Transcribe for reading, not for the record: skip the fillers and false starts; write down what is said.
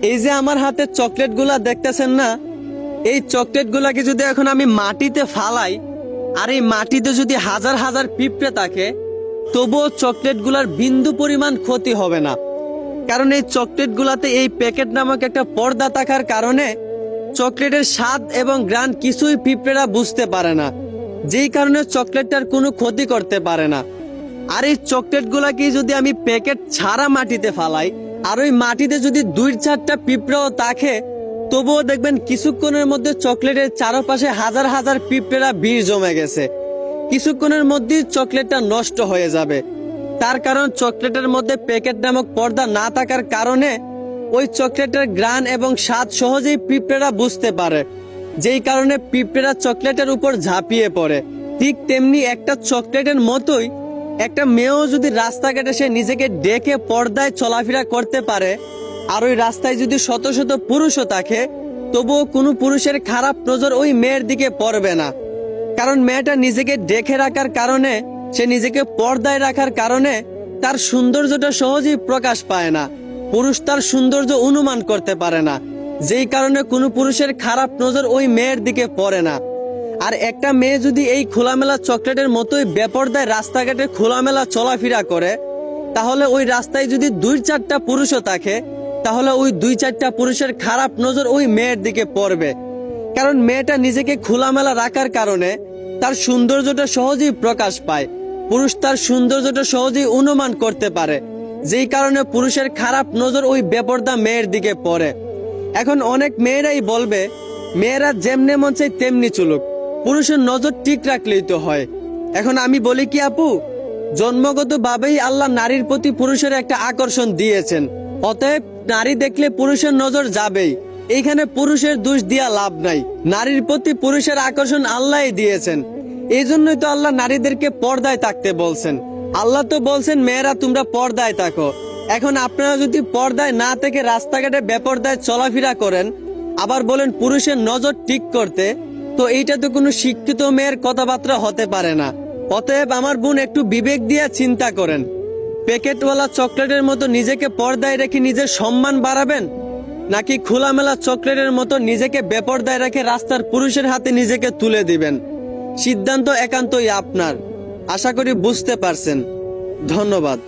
এই যে আমার হাতে চকলেটগুলা দেখতেছেন না, এই চকলেটগুলাকে যদি এখন আমি মাটিতে ফালাই, আর এই মাটিতে যদি হাজার হাজার পিঁপড়ে থাকে, তবুও চকলেটগুলার বিন্দু পরিমাণ ক্ষতি হবে না। কারণ এই চকলেটগুলাতে এই প্যাকেট নামক একটা পর্দা থাকার কারণে চকলেটের স্বাদ এবং ঘ্রাণ কিছুই পিঁপড়েরা বুঝতে পারে না, যেই কারণে চকলেটটার কোনো ক্ষতি করতে পারে না। আর এই চকলেটগুলাকে যদি আমি প্যাকেট ছাড়া মাটিতে ফালাই, আর ওই মাটিতে যদি 2-4টা পিঁপড়াও থাকে, তবুও দেখবেন কিছুক্ষণের মধ্যে চকলেটের চারপাশে হাজার হাজার পিঁপড়েরা ভিড় জমে গেছে। কিছুক্ষণের মধ্যেই চকলেটটা নষ্ট হয়ে যাবে। তার কারণ চকলেটের মধ্যে প্যাকেট নামক পর্দা না থাকার কারণে ওই চকলেটের ঘ্রাণ এবং স্বাদ সহজেই পিঁপড়েরা বুঝতে পারে, যেই কারণে পিঁপড়েরা চকলেটের উপর ঝাঁপিয়ে পড়ে। ঠিক তেমনি একটা চকলেটের মতোই একটা মেয়েও যদি রাস্তাঘাটে সে নিজেকে ডেকে পর্দায় চলাফেরা করতে পারে, আর ওই রাস্তায় যদি শত শত পুরুষও থাকে, তবুও কোনো পুরুষের খারাপ নজর ওই মেয়ের দিকে পড়বে না। কারণ মেয়েটা নিজেকে ডেকে রাখার কারণে, সে নিজেকে পর্দায় রাখার কারণে তার সৌন্দর্যটা সহজেই প্রকাশ পায় না। পুরুষ তার সৌন্দর্য অনুমান করতে পারে না, যেই কারণে কোনো পুরুষের খারাপ নজর ওই মেয়ের দিকে পড়ে না। আর একটা মেয়ে যদি এই খোলামেলা চকলেটের মতোই বেপরদায় রাস্তাঘাটে খোলামেলা চলাফেরা করে, তাহলে ওই রাস্তায় যদি 2-4টা পুরুষও থাকে, তাহলে ওই 2-4টা পুরুষের খারাপ নজর ওই মেয়ের দিকে পড়বে। কারণ মেয়েটা নিজেকে খোলামেলা রাখার কারণে তার সৌন্দর্যটা সহজেই প্রকাশ পায়। পুরুষ তার সৌন্দর্যটা সহজেই অনুমান করতে পারে, যেই কারণে পুরুষের খারাপ নজর ওই বেপরদা মেয়ের দিকে পড়ে। এখন অনেক মেয়েরাই বলবে, মেয়েরা যেমনে মন চায় তেমনি চলুক, পুরুষের নজর ঠিক রাখলেই তো হয়। এখন আমি বলি কি আপু, জন্মগতভাবেই আল্লাহ নারীর প্রতি পুরুষের একটা আকর্ষণ দিয়েছেন, অতএব নারী দেখলে পুরুষের নজর যাবেই। এইখানে পুরুষের দোষ দিয়া লাভ নাই, নারীর প্রতি পুরুষের আকর্ষণ আল্লাহই দিয়েছেন। এই জন্যই তো আল্লাহ নারীদেরকে পর্দায় থাকতে বলছেন। আল্লাহ তো বলছেন মেয়েরা তোমরা পর্দায় থাকো। এখন আপনারা যদি পর্দায় না থেকে রাস্তাঘাটে বেপর্দায় চলাফেরা করেন, আবার বলেন পুরুষের নজর ঠিক করতে, তো এইটা তো কোনো শিক্ষিত মেয়ের কথাবার্তা হতে পারে না। অতএব আমার বোন একটু বিবেক দিয়ে চিন্তা করেন, প্যাকেটওয়ালা চকলেটের মতো নিজেকে পর্দায় রেখে নিজের সম্মান বাড়াবেন, নাকি খোলামেলা চকলেটের মতো নিজেকে বেপর্দায় রেখে রাস্তার পুরুষের হাতে নিজেকে তুলে দিবেন? সিদ্ধান্ত একান্তই আপনার। আশা করি বুঝতে পারছেন। ধন্যবাদ।